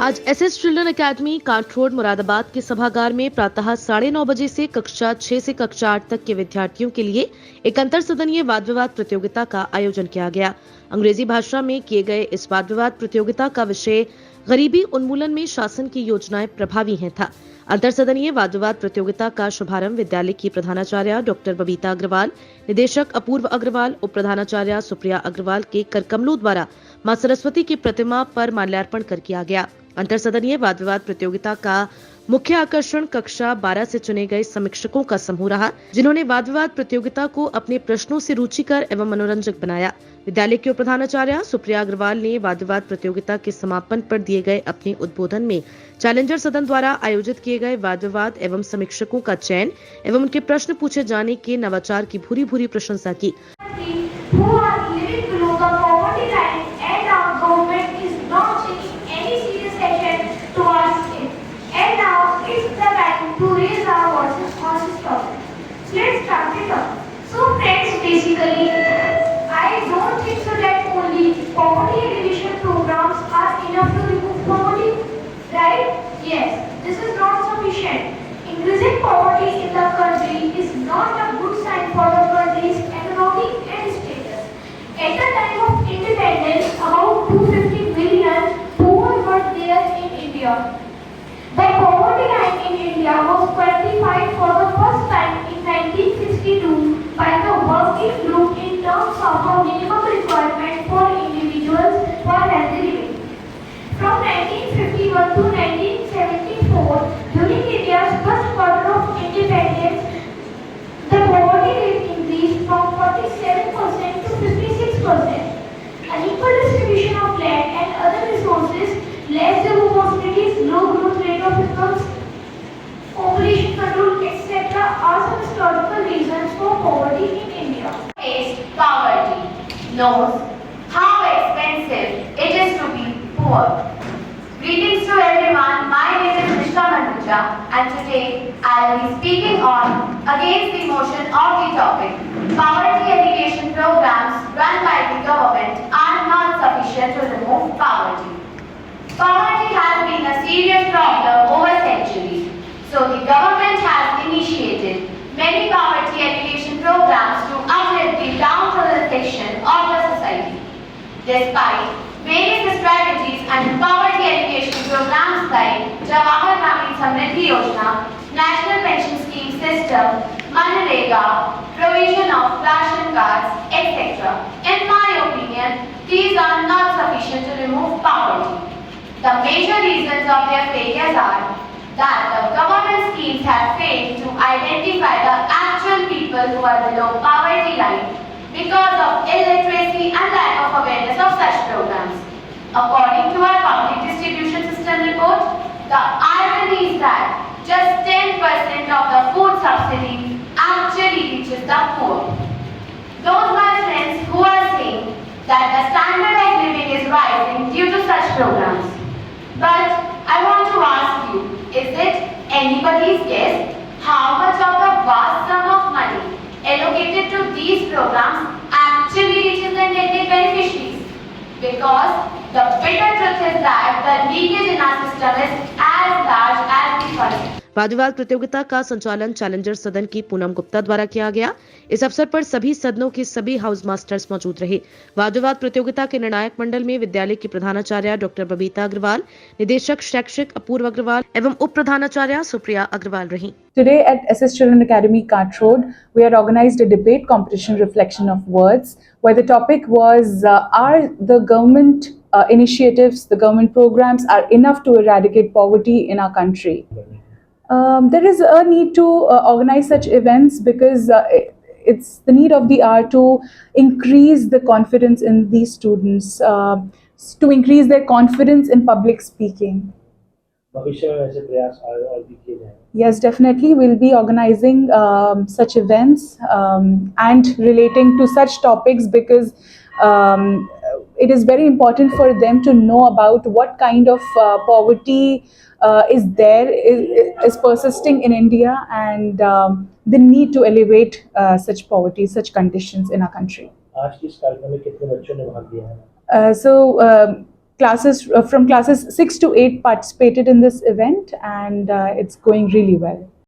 आज SS children academy Kanth road Moradabad के सभागार में प्रातः 9:30 बजे से कक्षा 6 से कक्षा 8 तक के विद्यार्थियों के लिए एक अंतर सदनीय वाद विवाद प्रतियोगिता का आयोजन किया गया। अंग्रेजी भाषा में किए गए इस वाद विवाद प्रतियोगिता का विषय गरीबी उन्मूलन में शासन की योजनाएं प्रभावी हैं था। अंतर सदनीय वाद विवाद प्रतियोगिता का शुभारंभ विद्यालय की प्रधानाचार्य डॉक्टर बबीता अग्रवाल, निदेशक अपूर्व अग्रवाल, उप प्रधानाचार्य सुप्रिया अग्रवाल के करकमलों द्वारा मां सरस्वती की प्रतिमा पर माल्यार्पण कर किया गया। अंतर सदनीय वाद विवाद प्रतियोगिता का मुख्य आकर्षण कक्षा 12 से चुने गए समीक्षकों का समूह रहा, जिन्होंने वाद विवाद प्रतियोगिता को अपने प्रश्नों से रुचिकर एवं मनोरंजक बनाया। विद्यालय के प्रधानाचार्य सुप्रिया अग्रवाल ने वाद विवाद प्रतियोगिता के समापन पर दिए गए अपने उद्बोधन में चैलेंजर सदन द्वारा आयोजित किए गए वाद विवाद एवं समीक्षकों का चयन एवं उनके प्रश्न पूछे जाने के नवाचार की भूरी भूरी प्रशंसा की। Let's start it up. So friends, basically, I don't think so that only poverty alleviation programs are enough to remove poverty, right? Yes, this is not sufficient. Increasing poverty in the country is not a good sign for the country's economy and status. At the time of independence, about 250 million poor were there in India. The poverty line in India was quantified for the first time in 1962 by the working group in terms of a minimum requirement for individuals for healthy living. From 1951 to 1974, during India's first quarter of independence, the poverty rate increased from 47% to 56%. Unequal distribution of land and other resources, less job opportunities, low growth rate of incomes, population control, etc. are some historical reasons for poverty in India. Faced poverty knows how expensive it is to be poor. Greetings to everyone. My name is Nishka Manduja, and today I will be speaking on against the motion of the topic. Poverty alleviation programs run by the government are not sufficient to remove poverty. Poverty has been a serious problem over centuries, so the government has initiated many poverty alleviation programs to uplift the downtrodden section of the society. Despite various strategies and poverty alleviation programs like Jawahar Gramin Samriddhi Yojana, National Pension Scheme System, Manrega, provision of ration cards, etc. In my opinion, these are not sufficient to remove poverty. The major reasons of their failures are that the government schemes have failed to identify the actual people who are below poverty line because of illiteracy and lack of awareness of such programs. According to our public distribution system report, the irony is that just 10% of the food subsidy actually reaches the poor. Those my friends who are saying that the standard of living is rising due to such programs. But I want to ask you, is it anybody's guess how much of the vast sum of money allocated to these programs actually reaches the intended beneficiaries? Because the bitter truth is that the leakage in our system is as large as the funds. वाद विवाद प्रतियोगिता का संचालन challenger सदन की पूनम गुप्ता द्वारा किया गया। इस अवसर पर सभी सदनों के सभी हाउस मास्टर्स मौजूद रहे। वाद विवाद प्रतियोगिता के निर्णायक मंडल में विद्यालय की प्रधानाचार्य डॉक्टर बबीता अग्रवाल, निदेशक शैक्षिक अपूर्व अग्रवाल एवं उप प्रधानाचार्य सुप्रिया अग्रवाल रही। Today at SS Children Academy, Kath Road, we had organized a debate competition, Reflection of Words, where the topic was, are the government initiatives, the government programs are enough to eradicate poverty in our country? There is a need to organize such events because it's the need of the hour to increase the confidence in these students, to increase their confidence in public speaking. Yes, definitely. We'll be organizing such events and relating to such topics because it is very important for them to know about what kind of poverty is persisting in India, and the need to elevate such poverty, such conditions in our country. आज किस कार्यक्रम में कितने बच्चों ने भाग लिया है? classes from classes 6 to 8 participated in this event, and it's going really well.